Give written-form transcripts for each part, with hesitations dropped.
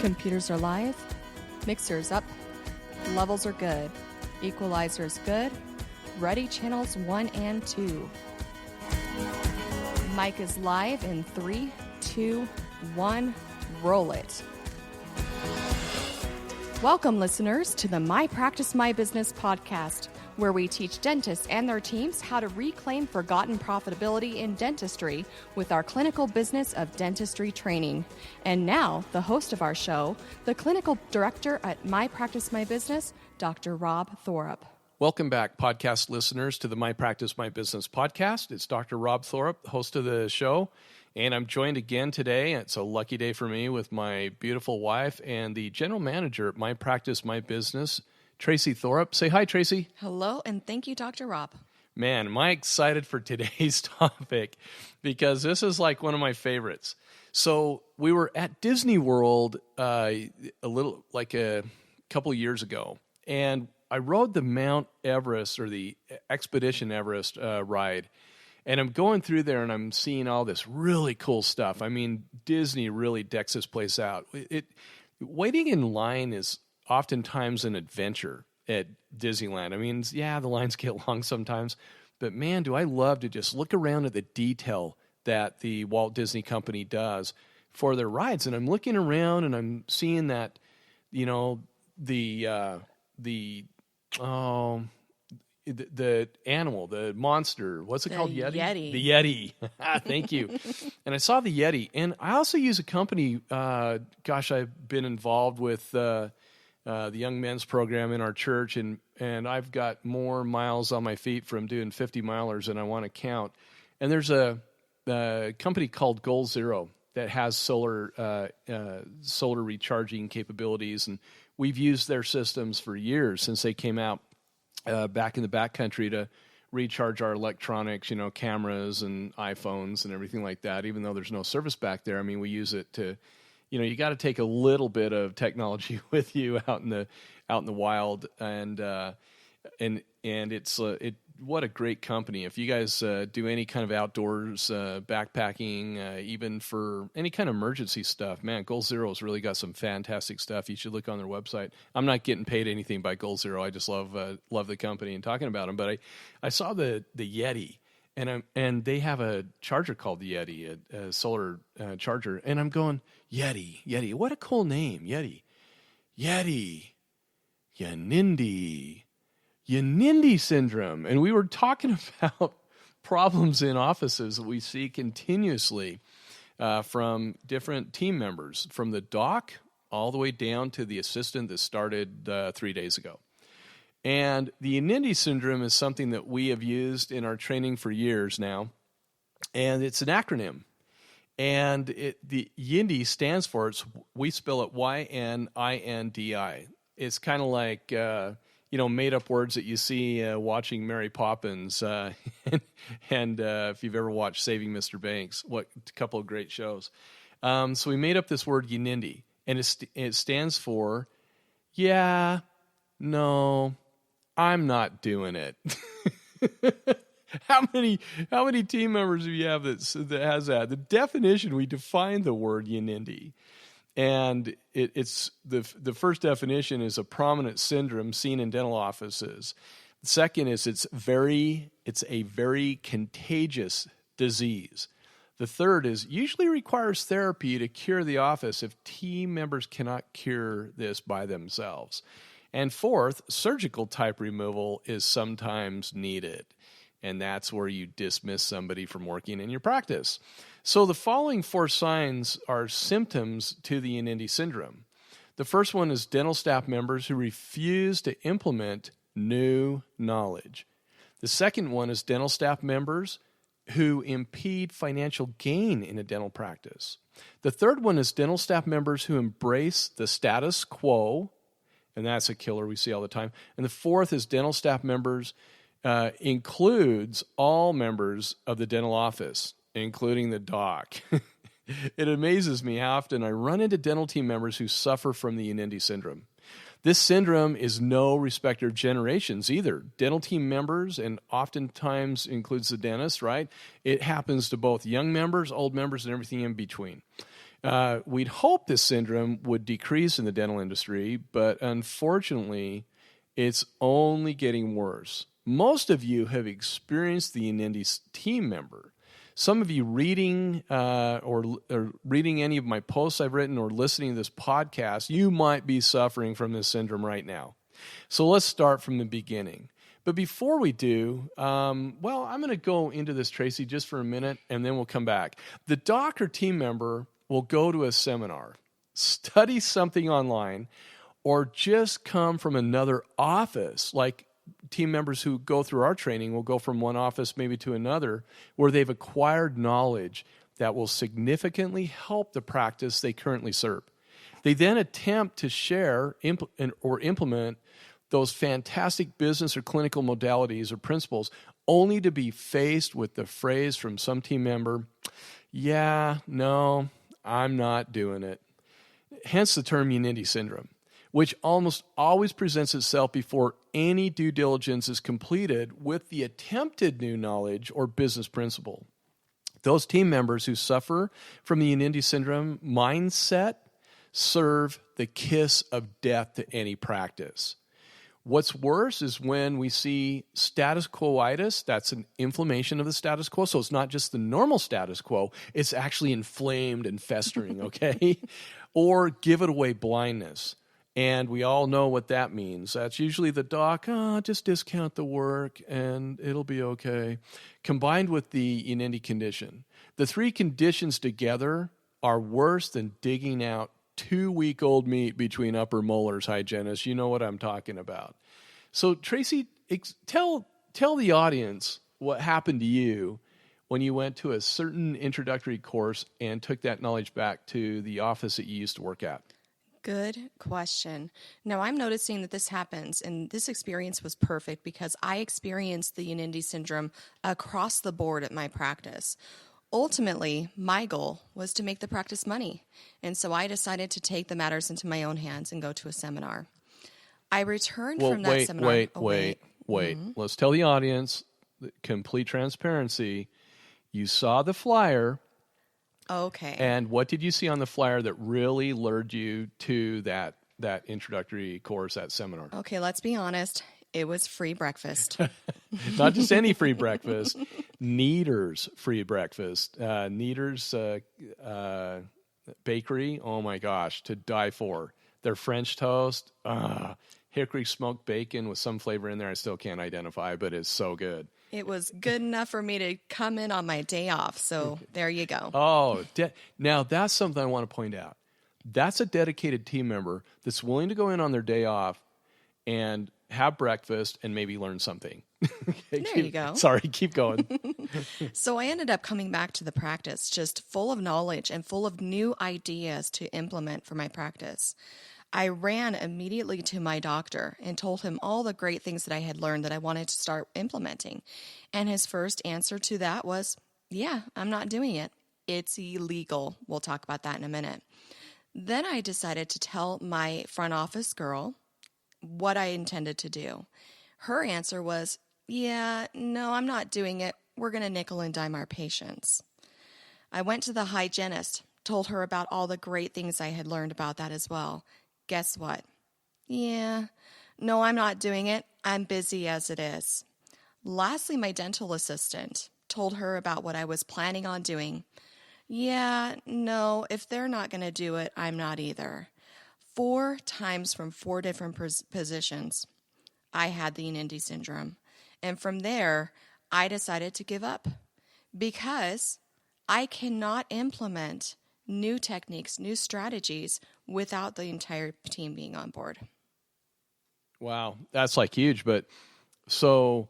Computers are live, mixers up, levels are good, equalizers good, ready channels 1 and 2. Mic is live in 3, 2, 1, roll it. Welcome, listeners, to the My Practice, My Business podcast, where we teach dentists and their teams how to reclaim forgotten profitability in dentistry with our clinical business of dentistry training. And now, the host of our show, the clinical director at My Practice, My Business, Dr. Rob Thorup. Welcome back, podcast listeners, to the My Practice, My Business podcast. It's Dr. Rob Thorup, host of the show, and I'm joined again today. It's a lucky day for me with my beautiful wife and the general manager at My Practice, My Business, Tracy Thorup. Say hi, Tracy. Hello, and thank you, Dr. Rob. Man, am I excited for today's topic because this is like one of my favorites. So we were at Disney World a couple years ago, and I rode the Mount Everest or the Expedition Everest ride, and I'm going through there and I'm seeing all this really cool stuff. I mean, Disney really decks this place out. Waiting in line is oftentimes an adventure at Disneyland. I mean, yeah, the lines get long sometimes, but man, do I love to just look around at the detail that the Walt Disney Company does for their rides. And I'm looking around and I'm seeing that, you know, the animal, the monster, what's it called? Yeti. The Yeti. Thank you. And I saw the Yeti. And I also use a company, I've been involved with the Young Men's program in our church, and I've got more miles on my feet from doing 50 milers than I want to count. And there's a company called Goal Zero that has solar recharging capabilities, and we've used their systems for years since they came out back in the backcountry to recharge our electronics, you know, cameras and iPhones and everything like that. Even though there's no service back there, I mean, we use it to, you know, you got to take a little bit of technology with you out in the wild, and it's what a great company. If you guys do any kind of outdoors backpacking, even for any kind of emergency stuff, man, Goal Zero's really got some fantastic stuff. You should look on their website. I'm not getting paid anything by Goal Zero. I just love the company and talking about them. But I saw the Yeti, and they have a charger called the Yeti, a solar charger, and I'm going, Yeti, what a cool name, Yeti, YNINDI syndrome. And we were talking about problems in offices that we see continuously from different team members, from the doc all the way down to the assistant that started 3 days ago. And the YNINDI syndrome is something that we have used in our training for years now, and it's an acronym. And the YNINDI stands for, we spell it YNINDI. It's kind of like, made up words that you see watching Mary Poppins. And if you've ever watched Saving Mr. Banks, a couple of great shows. So we made up this word YNINDI, and it stands for, yeah, no, I'm not doing it. How many team members do you have that has that? The definition, we define the word YNINDI, and it's the first definition is a prominent syndrome seen in dental offices. The second is it's a very contagious disease. The third is usually requires therapy to cure the office if team members cannot cure this by themselves. And fourth, surgical type removal is sometimes needed. And that's where you dismiss somebody from working in your practice. So the following 4 signs are symptoms to the YNINDI syndrome. The first one is dental staff members who refuse to implement new knowledge. The second one is dental staff members who impede financial gain in a dental practice. The third one is dental staff members who embrace the status quo, and that's a killer we see all the time. And the fourth is dental staff members includes all members of the dental office, including the doc. It amazes me how often I run into dental team members who suffer from the YNINDI syndrome. This syndrome is no respecter of generations either. Dental team members, and oftentimes includes the dentist, right? It happens to both young members, old members, and everything in between. We'd hope this syndrome would decrease in the dental industry, but unfortunately, it's only getting worse. Most of you have experienced the YNINDI team member. Some of you reading or reading any of my posts I've written or listening to this podcast, you might be suffering from this syndrome right now. So let's start from the beginning. But before we do, I'm going to go into this, Tracy, just for a minute, and then we'll come back. The doc or team member will go to a seminar, study something online, or just come from another office. Like team members who go through our training will go from one office maybe to another, where they've acquired knowledge that will significantly help the practice they currently serve. They then attempt to share or implement those fantastic business or clinical modalities or principles, only to be faced with the phrase from some team member, "Yeah, no, I'm not doing it." Hence the term YNINDI syndrome, which almost always presents itself before any due diligence is completed with the attempted new knowledge or business principle. Those team members who suffer from the YNINDI syndrome mindset serve the kiss of death to any practice. What's worse is when we see status quoitis, that's an inflammation of the status quo. So it's not just the normal status quo, it's actually inflamed and festering, okay? Or give it away blindness. And we all know what that means. That's usually the doc, just discount the work and it'll be okay. Combined with the YNINDI condition. The three conditions together are worse than digging out 2-week-old meat between upper molars, hygienists. You know what I'm talking about. So, Tracy, tell the audience what happened to you when you went to a certain introductory course and took that knowledge back to the office that you used to work at. Good question. Now, I'm noticing that this happens, and this experience was perfect because I experienced the YNINDI syndrome across the board at my practice. Ultimately, my goal was to make the practice money, and so I decided to take the matters into my own hands and go to a seminar. I returned from that seminar. Wait. Mm-hmm. Let's tell the audience, complete transparency. You saw the flyer. Okay. And what did you see on the flyer that really lured you to that introductory course, that seminar? Okay, let's be honest. It was free breakfast. Not just any free breakfast. Kneader's free breakfast. Kneader's bakery. Oh my gosh, to die for. Their French toast. Hickory smoked bacon with some flavor in there. I still can't identify, but it's so good. It was good enough for me to come in on my day off. So there you go. Oh, now that's something I want to point out. That's a dedicated team member that's willing to go in on their day off and have breakfast and maybe learn something. There you go. Sorry, keep going. So I ended up coming back to the practice just full of knowledge and full of new ideas to implement for my practice. I ran immediately to my doctor and told him all the great things that I had learned that I wanted to start implementing. And his first answer to that was, "Yeah, I'm not doing it. It's illegal." We'll talk about that in a minute. Then I decided to tell my front office girl what I intended to do. Her answer was, "Yeah, no, I'm not doing it. We're going to nickel and dime our patients." I went to the hygienist, told her about all the great things I had learned about that as well. Guess what? "Yeah, no, I'm not doing it. I'm busy as it is." Lastly, my dental assistant told her about what I was planning on doing. "Yeah, no, if they're not going to do it, I'm not either." 4 times from 4 different positions, I had the YNINDI syndrome. And from there, I decided to give up because I cannot implement new techniques, new strategies without the entire team being on board. Wow, that's like huge. But so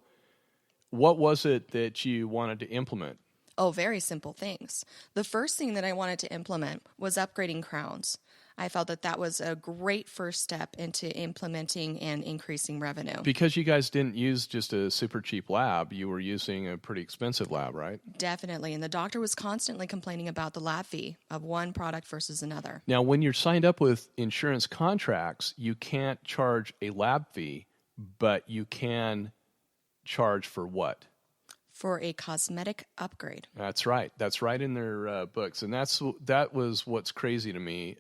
what was it that you wanted to implement? Oh, very simple things. The first thing that I wanted to implement was upgrading crowns. I felt that that was a great first step into implementing and increasing revenue. Because you guys didn't use just a super cheap lab, you were using a pretty expensive lab, right? Definitely. And the doctor was constantly complaining about the lab fee of one product versus another. Now, when you're signed up with insurance contracts, you can't charge a lab fee, but you can charge for what? for a cosmetic upgrade. That's right. That's right in their books. And that was what's crazy to me,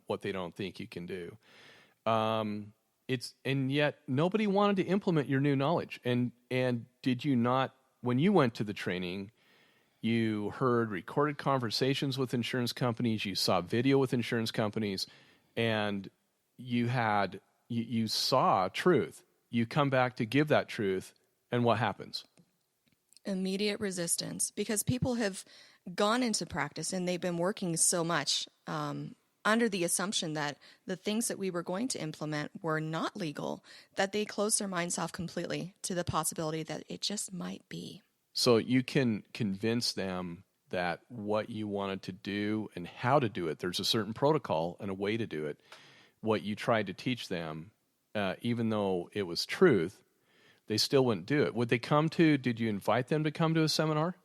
what they don't think you can do. And yet nobody wanted to implement your new knowledge. And did you not, when you went to the training, you heard recorded conversations with insurance companies, you saw video with insurance companies, and you saw truth. You come back to give that truth, and what happens? Immediate resistance, because people have gone into practice and they've been working so much under the assumption that the things that we were going to implement were not legal, that they closed their minds off completely to the possibility that it just might be. So you can convince them that what you wanted to do and how to do it, there's a certain protocol and a way to do it. What you tried to teach them, even though it was truth, they still wouldn't do it. Would they come to, did you invite them to come to a seminar?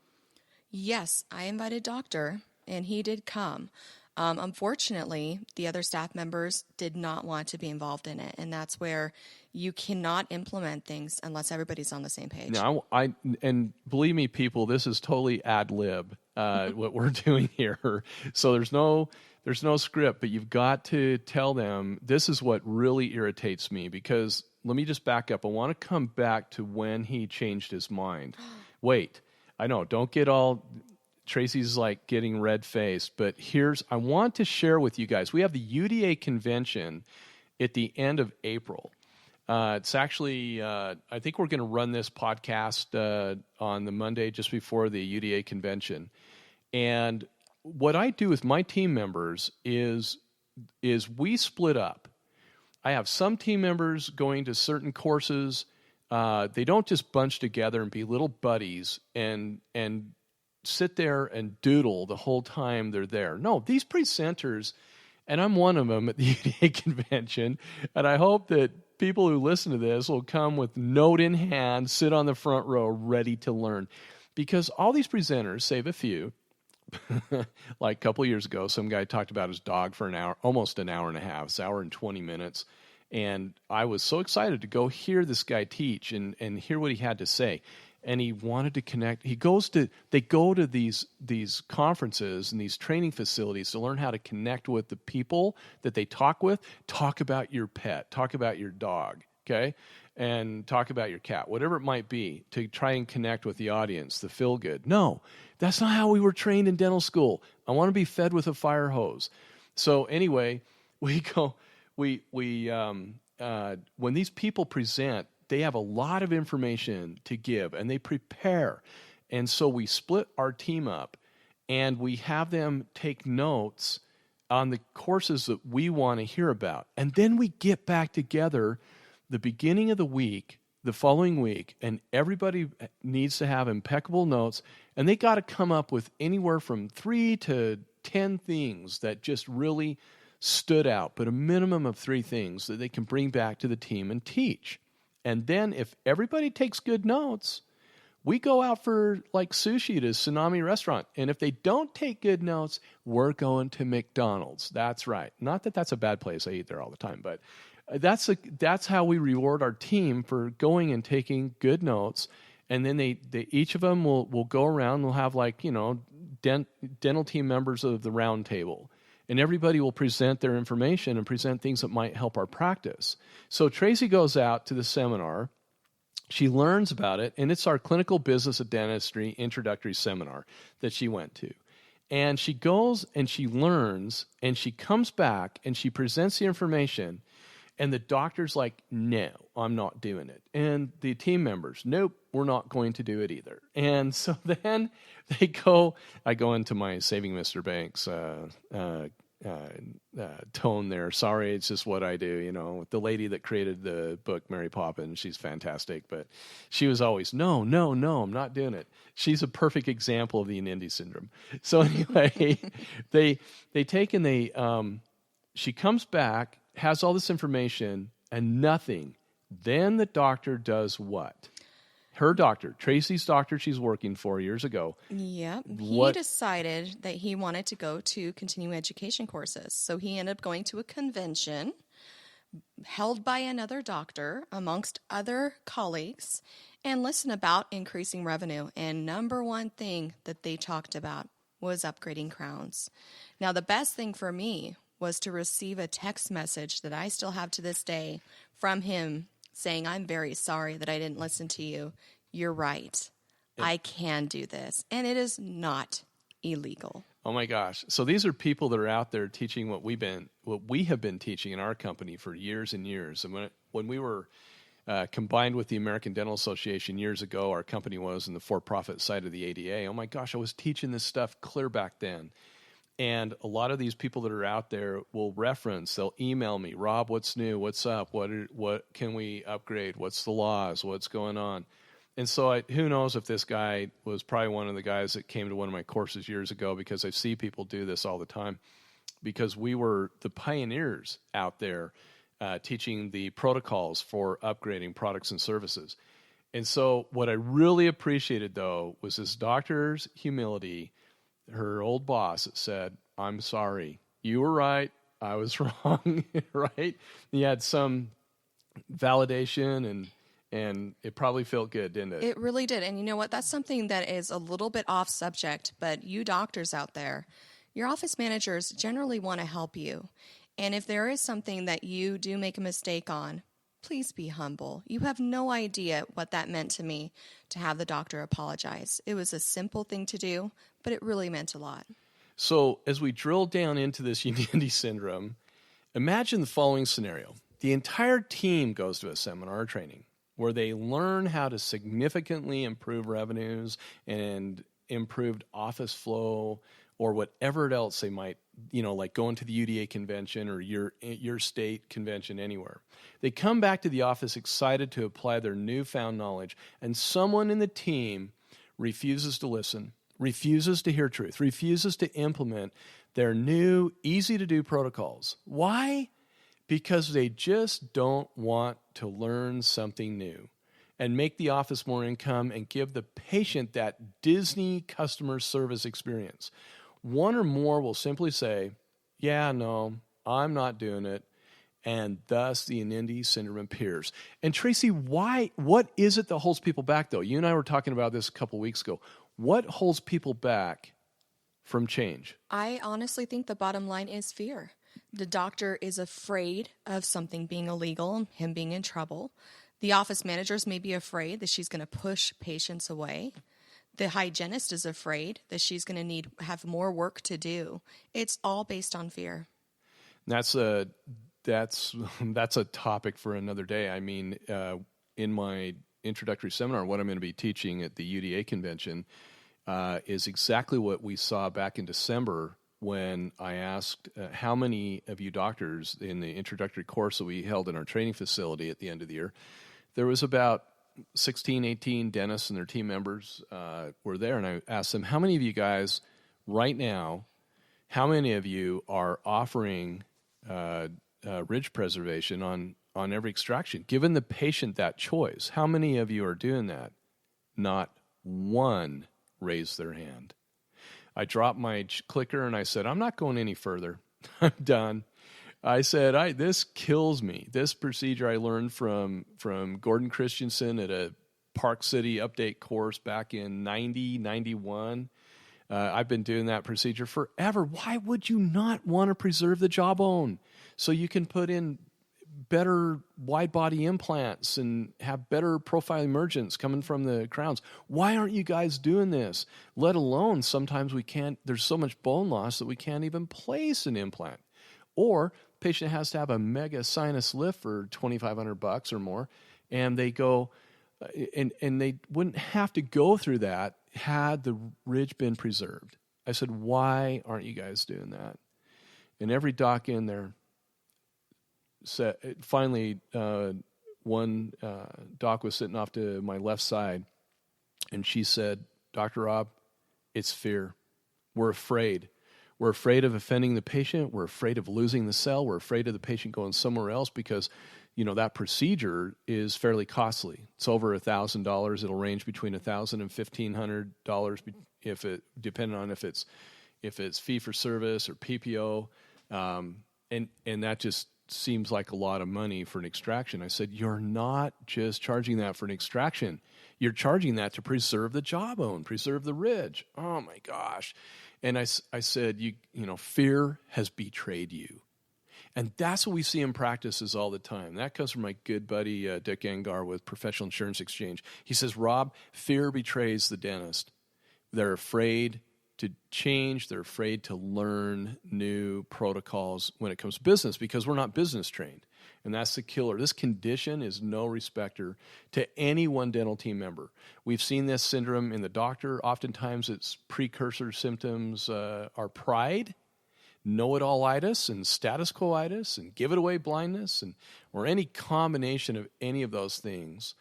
Yes, I invited Doctor, and he did come. Unfortunately, the other staff members did not want to be involved in it, and that's where you cannot implement things unless everybody's on the same page. Now, and believe me, people, this is totally ad lib, what we're doing here. So there's no script, but you've got to tell them, this is what really irritates me, because let me just back up. I want to come back to when he changed his mind. Wait, I know, don't get all... Tracy's like getting red-faced, but I want to share with you guys, we have the UDA convention at the end of April. It's actually, I think we're going to run this podcast on the Monday just before the UDA convention. And what I do with my team members is we split up. I have some team members going to certain courses. They don't just bunch together and be little buddies and sit there and doodle the whole time they're there. No, these presenters, and I'm one of them at the UDA convention, and I hope that people who listen to this will come with note in hand, sit on the front row, ready to learn. Because all these presenters, save a few, like a couple of years ago, some guy talked about his dog for an hour, almost an hour and a half, it's an hour and 20 minutes. And I was so excited to go hear this guy teach and hear what he had to say. And he wanted to connect. They go to these conferences and these training facilities to learn how to connect with the people that they talk with. Talk about your pet. Talk about your dog, okay? And talk about your cat, whatever it might be, to try and connect with the audience, the feel good. No, that's not how we were trained in dental school. I want to be fed with a fire hose. So anyway, when these people present, they have a lot of information to give, and they prepare. And so we split our team up, and we have them take notes on the courses that we want to hear about. And then we get back together the beginning of the week, the following week, and everybody needs to have impeccable notes, and they got to come up with anywhere from 3 to 10 things that just really stood out, but a minimum of 3 things that they can bring back to the team and teach. And then if everybody takes good notes, we go out for like sushi to Tsunami Restaurant. And if they don't take good notes, we're going to McDonald's. That's right. Not that that's a bad place. I eat there all the time. But that's how we reward our team for going and taking good notes. And then they each of them will go around. We'll have like, dental team members of the round table. And everybody will present their information and present things that might help our practice. So Tracy goes out to the seminar. She learns about it, and it's our Clinical Business of Dentistry introductory seminar that she went to. And she goes and she learns, and she comes back and she presents the information, and the doctor's like, no, I'm not doing it. And the team members, nope, we're not going to do it either. And so then I go into my Saving Mr. Banks tone there. Sorry, it's just what I do. The lady that created the book, Mary Poppins, she's fantastic, but she was always, no, I'm not doing it. She's a perfect example of the YNINDI syndrome. So anyway, they take and she comes back, has all this information, and nothing. Then the doctor does what? Her doctor, Tracy's doctor she's working for years ago. Yep. He decided that he wanted to go to continuing education courses. So he ended up going to a convention held by another doctor amongst other colleagues. and listen about increasing revenue. And number one thing that they talked about was upgrading crowns. Now, the best thing for me was to receive a text message that I still have to this day from him saying, "I'm very sorry that I didn't listen to you. You're right. I can do this." And it is not illegal. Oh my gosh. So these are people that are out there teaching what we have been teaching in our company for years and years. And when we were combined with the American Dental Association years ago, our company was in the for-profit side of the ADA. Oh my gosh, I was teaching this stuff clear back then. And a lot of these people that are out there will they'll email me, "Rob, what's new? What's up? What can we upgrade? What's the laws? What's going on?" And so who knows if this guy was probably one of the guys that came to one of my courses years ago, because I see people do this all the time, because we were the pioneers out there teaching the protocols for upgrading products and services. And so what I really appreciated, though, was this doctor's humility. Her old boss said, "I'm sorry. You were right. I was wrong," right? He had some validation, and it probably felt good, didn't it? It really did. And you know what? That's something that is a little bit off subject, but you doctors out there, your office managers generally want to help you. And if there is something that you do make a mistake on, please be humble. You have no idea what that meant to me to have the doctor apologize. It was a simple thing to do, but it really meant a lot. So as we drill down into this YNINDI syndrome, imagine the following scenario. The entire team goes to a seminar or training where they learn how to significantly improve revenues and improved office flow, or whatever else they might, like going to the UDA convention or your state convention anywhere. They come back to the office excited to apply their newfound knowledge, and someone in the team refuses to listen, refuses to hear truth, refuses to implement their new, easy-to-do protocols. Why? Because they just don't want to learn something new and make the office more income and give the patient that Disney customer service experience. One or more will simply say, "Yeah, no, I'm not doing it," and thus the YNINDI syndrome appears. And Tracy, what is it that holds people back, though? You and I were talking about this a couple weeks ago. What holds people back from change? I honestly think the bottom line is fear. The doctor is afraid of something being illegal, him being in trouble. The office managers may be afraid that she's going to push patients away. The hygienist is afraid that she's going to have more work to do. It's all based on fear. That's a topic for another day. I mean, in my introductory seminar, what I'm going to be teaching at the UDA convention is exactly what we saw back in December when I asked how many of you doctors in the introductory course that we held in our training facility at the end of the year. There was about 16, 18 dentists and their team members were there, and I asked them, how many of you guys right now, how many of you are offering ridge preservation on every extraction, given the patient that choice? How many of you are doing that? Not one raised their hand. I dropped my clicker and I said, "I'm not going any further. I'm done." I said, this kills me. This procedure I learned from Gordon Christensen at a Park City update course back in 91. I've been doing that procedure forever. Why would you not want to preserve the jawbone so you can put in better wide body implants and have better profile emergence coming from the crowns? Why aren't you guys doing this? Let alone sometimes there's so much bone loss that we can't even place an implant. Or patient has to have a mega sinus lift for $2,500 or more, and they go, and they wouldn't have to go through that had the ridge been preserved. I said, why aren't you guys doing that? And every doc in there said, finally, one doc was sitting off to my left side, and she said, "Dr. Rob, it's fear. We're afraid. We're afraid of offending the patient. We're afraid of losing the sale. We're afraid of the patient going somewhere else because, that procedure is fairly costly. It's over $1,000. It'll range between $1,000 and $1,500 depending on if it's fee for service or PPO, and that just seems like a lot of money for an extraction." I said, "You're not just charging that for an extraction. You're charging that to preserve the jawbone, preserve the ridge. Oh my gosh. And I said, you know, fear has betrayed you. And that's what we see in practices all the time. That comes from my good buddy, Dick Angar with Professional Insurance Exchange. He says, Rob, fear betrays the dentist. They're afraid to change. They're afraid to learn new protocols when it comes to business because we're not business trained. And that's the killer. This condition is no respecter to any one dental team member. We've seen this syndrome in the doctor. Oftentimes its precursor symptoms are pride, know-it-allitis and status quo-itis and give-it-away blindness or any combination of any of those things.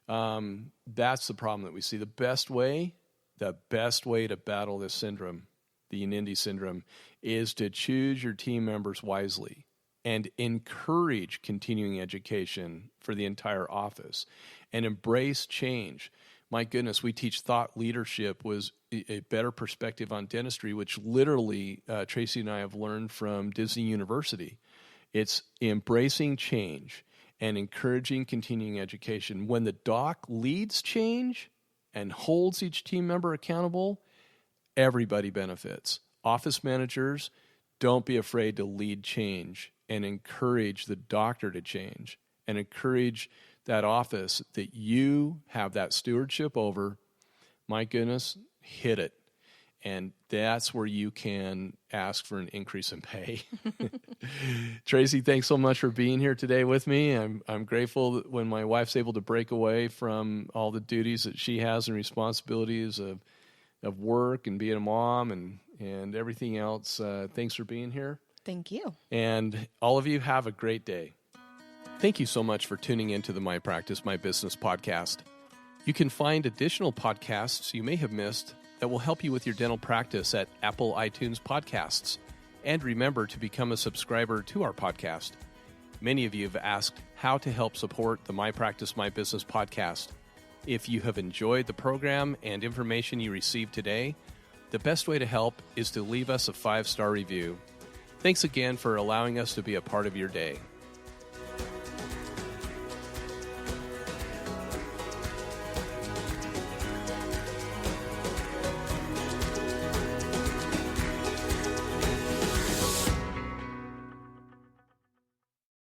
That's the problem that we see. The best way to battle this syndrome, the YNINDI syndrome, is to choose your team members wisely and encourage continuing education for the entire office and embrace change. My goodness, we teach thought leadership was a better perspective on dentistry, which literally Tracy and I have learned from Disney University. It's embracing change and encouraging continuing education. When the doc leads change and holds each team member accountable, everybody benefits. Office managers, don't be afraid to lead change and encourage the doctor to change and encourage that office that you have that stewardship over. My goodness, hit it. And that's where you can ask for an increase in pay. Tracy, thanks so much for being here today with me. I'm grateful that when my wife's able to break away from all the duties that she has and responsibilities of work and being a mom and everything else. Thanks for being here. Thank you. And all of you have a great day. Thank you so much for tuning into the My Practice, My Business podcast. You can find additional podcasts you may have missed that will help you with your dental practice at Apple iTunes Podcasts. And remember to become a subscriber to our podcast. Many of you have asked how to help support the My Practice, My Business podcast. If you have enjoyed the program and information you received today, the best way to help is to leave us a 5-star review. Thanks again for allowing us to be a part of your day.